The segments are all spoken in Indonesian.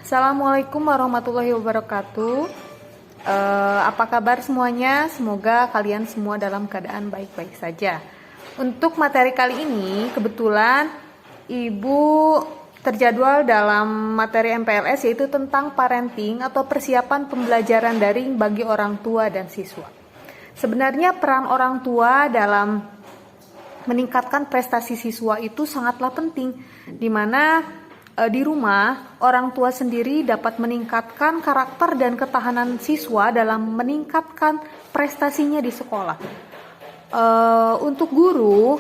Assalamualaikum warahmatullahi wabarakatuh. Apa kabar semuanya? Semoga kalian semua dalam keadaan baik-baik saja. Untuk materi kali ini, kebetulan Ibu terjadwal dalam materi MPLS yaitu tentang parenting atau persiapan pembelajaran daring bagi orang tua dan siswa. Sebenarnya peran orang tua dalam meningkatkan prestasi siswa itu sangatlah penting, di mana di rumah, orang tua sendiri dapat meningkatkan karakter dan ketahanan siswa dalam meningkatkan prestasinya di sekolah. Untuk guru,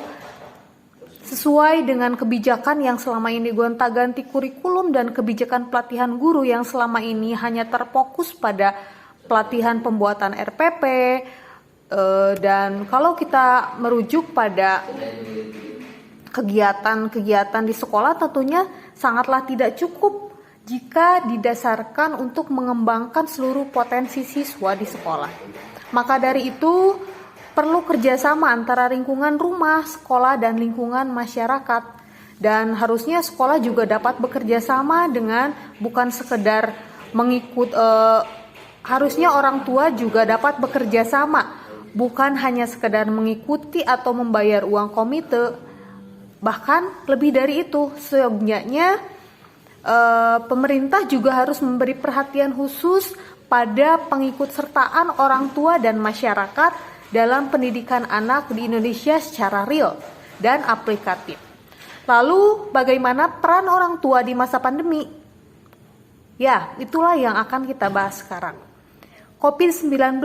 sesuai dengan kebijakan yang selama ini gonta-ganti kurikulum dan kebijakan pelatihan guru yang selama ini hanya terfokus pada pelatihan pembuatan RPP, dan kalau kita merujuk pada kegiatan-kegiatan di sekolah tentunya sangatlah tidak cukup jika didasarkan untuk mengembangkan seluruh potensi siswa di sekolah. Maka dari itu perlu kerjasama antara lingkungan rumah, sekolah, dan lingkungan masyarakat. Dan harusnya sekolah juga dapat bekerja sama dengan bukan sekedar harusnya orang tua juga dapat bekerja sama, bukan hanya sekedar mengikuti atau membayar uang komite. Bahkan lebih dari itu, sebenarnya pemerintah juga harus memberi perhatian khusus pada pengikutsertaan orang tua dan masyarakat dalam pendidikan anak di Indonesia secara real dan aplikatif. Lalu bagaimana peran orang tua di masa pandemi? Ya, itulah yang akan kita bahas sekarang. COVID-19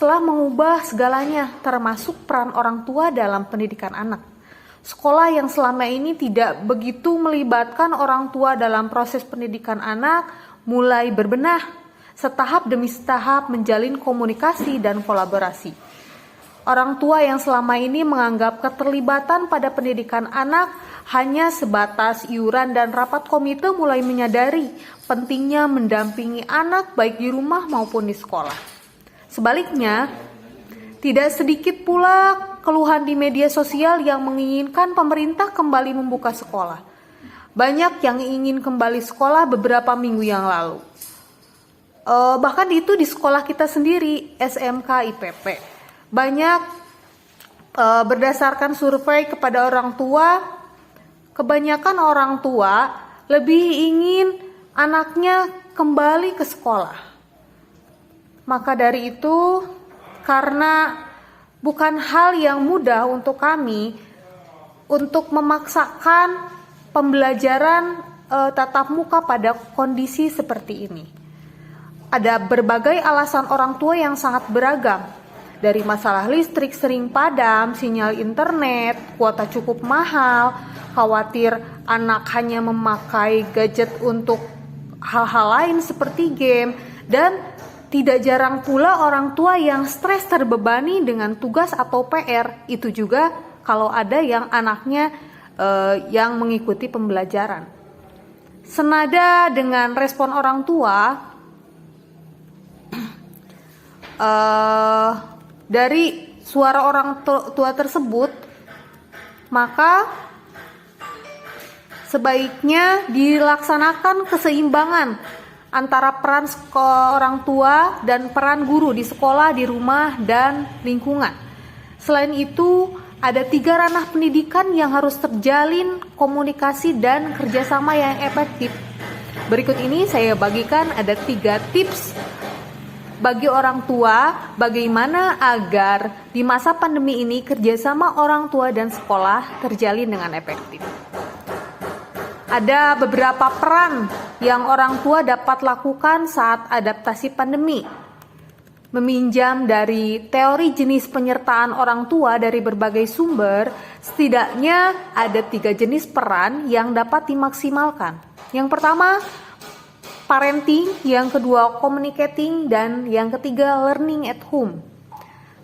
telah mengubah segalanya, termasuk peran orang tua dalam pendidikan anak. Sekolah yang selama ini tidak begitu melibatkan orang tua dalam proses pendidikan anak mulai berbenah, setahap demi setahap menjalin komunikasi dan kolaborasi. Orang tua yang selama ini menganggap keterlibatan pada pendidikan anak hanya sebatas iuran dan rapat komite mulai menyadari pentingnya mendampingi anak baik di rumah maupun di sekolah. Sebaliknya, tidak sedikit pula keluhan di media sosial yang menginginkan pemerintah kembali membuka sekolah. Banyak yang ingin kembali sekolah beberapa minggu yang lalu. Bahkan itu di sekolah kita sendiri, SMK IPP. Banyak berdasarkan survei kepada orang tua, kebanyakan orang tua lebih ingin anaknya kembali ke sekolah. Maka dari itu, karena bukan hal yang mudah untuk kami untuk memaksakan pembelajaran tatap muka pada kondisi seperti ini. Ada berbagai alasan orang tua yang sangat beragam, dari masalah listrik sering padam, sinyal internet, kuota cukup mahal, khawatir anak hanya memakai gadget untuk hal-hal lain seperti game, dan tidak jarang pula orang tua yang stres terbebani dengan tugas atau PR. Itu juga kalau ada yang anaknya yang mengikuti pembelajaran. Senada dengan respon orang tua, dari suara orang tua tersebut, maka sebaiknya dilaksanakan keseimbangan antara peran orang tua dan peran guru di sekolah, di rumah, dan lingkungan. Selain itu, ada 3 ranah pendidikan yang harus terjalin komunikasi dan kerjasama yang efektif. Berikut ini saya bagikan ada 3 tips bagi orang tua bagaimana agar di masa pandemi ini kerjasama orang tua dan sekolah terjalin dengan efektif. Ada beberapa peran yang orang tua dapat lakukan saat adaptasi pandemi. Meminjam dari teori jenis penyertaan orang tua dari berbagai sumber, setidaknya ada 3 jenis peran yang dapat dimaksimalkan. Yang pertama, parenting, yang kedua, communicating, dan yang ketiga, learning at home.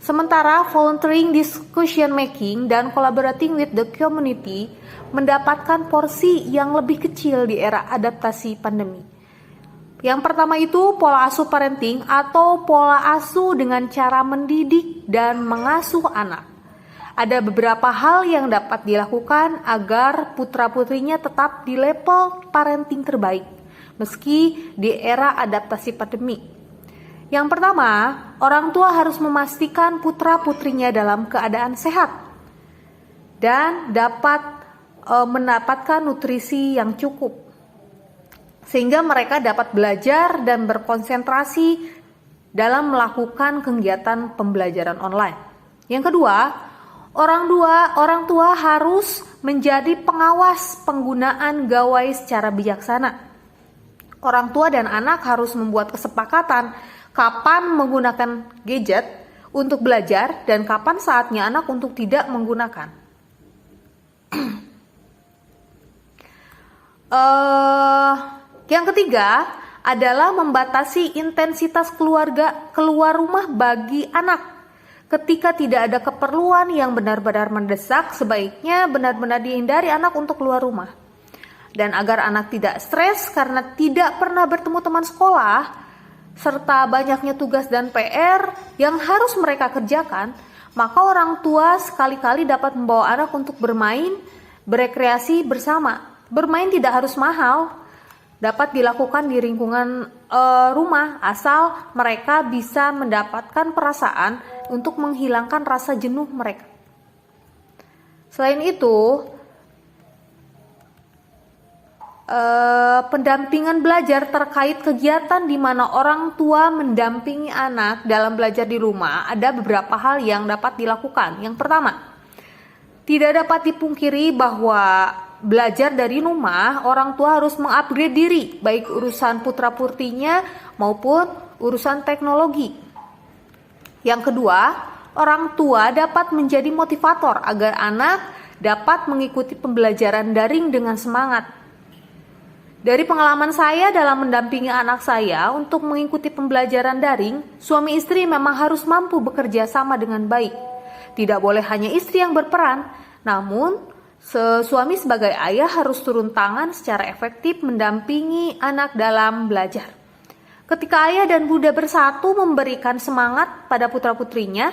Sementara volunteering, discussion making, dan collaborating with the community mendapatkan porsi yang lebih kecil di era adaptasi pandemi. Yang pertama itu pola asuh parenting atau pola asuh dengan cara mendidik dan mengasuh anak. Ada beberapa hal yang dapat dilakukan agar putra-putrinya tetap di level parenting terbaik. meski di era adaptasi pandemi. Yang pertama, orang tua harus memastikan putra-putrinya dalam keadaan sehat dan dapat mendapatkan nutrisi yang cukup, sehingga mereka dapat belajar dan berkonsentrasi dalam melakukan kegiatan pembelajaran online. Yang kedua, orang tua harus menjadi pengawas penggunaan gawai secara bijaksana. Orang tua dan anak harus membuat kesepakatan kapan menggunakan gadget untuk belajar dan kapan saatnya anak untuk tidak menggunakan. Yang ketiga adalah membatasi intensitas keluar rumah bagi anak. Ketika tidak ada keperluan yang benar-benar mendesak, sebaiknya benar-benar dihindari anak untuk keluar rumah. Dan agar anak tidak stres karena tidak pernah bertemu teman sekolah, serta banyaknya tugas dan PR yang harus mereka kerjakan, maka orang tua sekali-kali dapat membawa anak untuk bermain, berekreasi bersama. Bermain tidak harus mahal, dapat dilakukan di lingkungan rumah, asal mereka bisa mendapatkan perasaan untuk menghilangkan rasa jenuh mereka. Selain itu, pendampingan belajar terkait kegiatan di mana orang tua mendampingi anak dalam belajar di rumah, ada beberapa hal yang dapat dilakukan. Yang pertama, tidak dapat dipungkiri bahwa belajar dari rumah, orang tua harus mengupgrade diri, baik urusan putra-putrinya maupun urusan teknologi. Yang kedua, orang tua dapat menjadi motivator agar anak dapat mengikuti pembelajaran daring dengan semangat. Dari pengalaman saya dalam mendampingi anak saya untuk mengikuti pembelajaran daring, suami istri memang harus mampu bekerja sama dengan baik. Tidak boleh hanya istri yang berperan, namun suami sebagai ayah harus turun tangan secara efektif mendampingi anak dalam belajar. Ketika ayah dan bunda bersatu memberikan semangat pada putra-putrinya,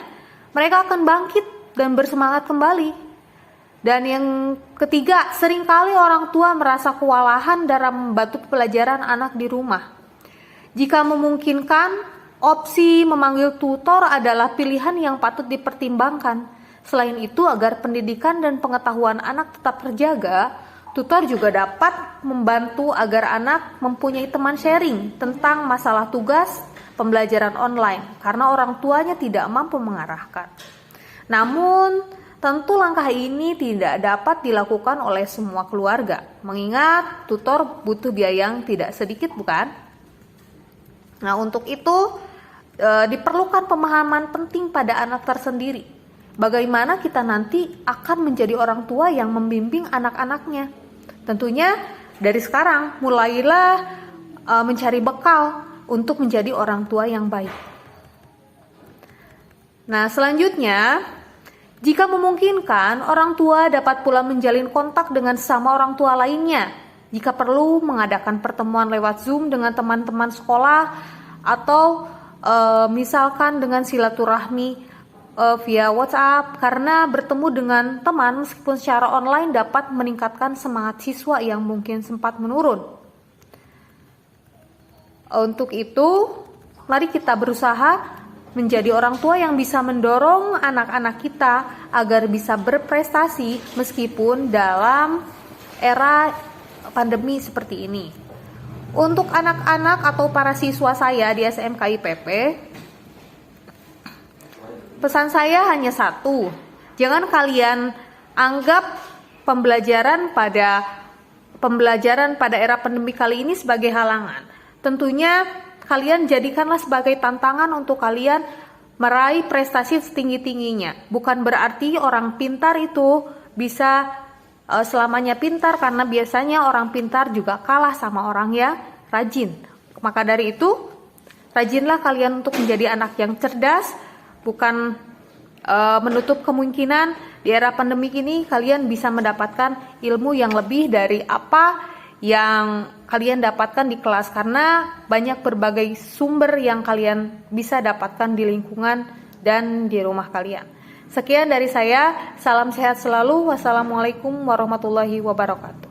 mereka akan bangkit dan bersemangat kembali. Dan yang ketiga, seringkali orang tua merasa kewalahan dalam membantu pelajaran anak di rumah. Jika memungkinkan, opsi memanggil tutor adalah pilihan yang patut dipertimbangkan. Selain itu, agar pendidikan dan pengetahuan anak tetap terjaga, tutor juga dapat membantu agar anak mempunyai teman sharing tentang masalah tugas pembelajaran online karena orang tuanya tidak mampu mengarahkan. Namun, tentu langkah ini tidak dapat dilakukan oleh semua keluarga, mengingat tutor butuh biaya yang tidak sedikit, bukan? Nah, untuk itu diperlukan pemahaman penting pada anak tersendiri. Bagaimana kita nanti akan menjadi orang tua yang membimbing anak-anaknya. Tentunya dari sekarang mulailah mencari bekal untuk menjadi orang tua yang baik. Nah, selanjutnya, jika memungkinkan, orang tua dapat pula menjalin kontak dengan sesama orang tua lainnya. Jika perlu, mengadakan pertemuan lewat Zoom dengan teman-teman sekolah atau misalkan dengan silaturahmi via WhatsApp, karena bertemu dengan teman meskipun secara online dapat meningkatkan semangat siswa yang mungkin sempat menurun. Untuk itu, mari kita berusaha menjadi orang tua yang bisa mendorong anak-anak kita agar bisa berprestasi meskipun dalam era pandemi seperti ini. Untuk anak-anak atau para siswa saya di SMK IPP, pesan saya hanya satu, jangan kalian anggap pembelajaran pada era pandemi kali ini sebagai halangan. Tentunya kalian jadikanlah sebagai tantangan untuk kalian meraih prestasi setinggi-tingginya. Bukan berarti orang pintar itu bisa selamanya pintar, karena biasanya orang pintar juga kalah sama orang yang rajin. Maka dari itu, rajinlah kalian untuk menjadi anak yang cerdas. Bukan menutup kemungkinan di era pandemi ini kalian bisa mendapatkan ilmu yang lebih dari apa yang kalian dapatkan di kelas, karena banyak berbagai sumber yang kalian bisa dapatkan di lingkungan dan di rumah kalian. Sekian dari saya, salam sehat selalu. Wassalamualaikum warahmatullahi wabarakatuh.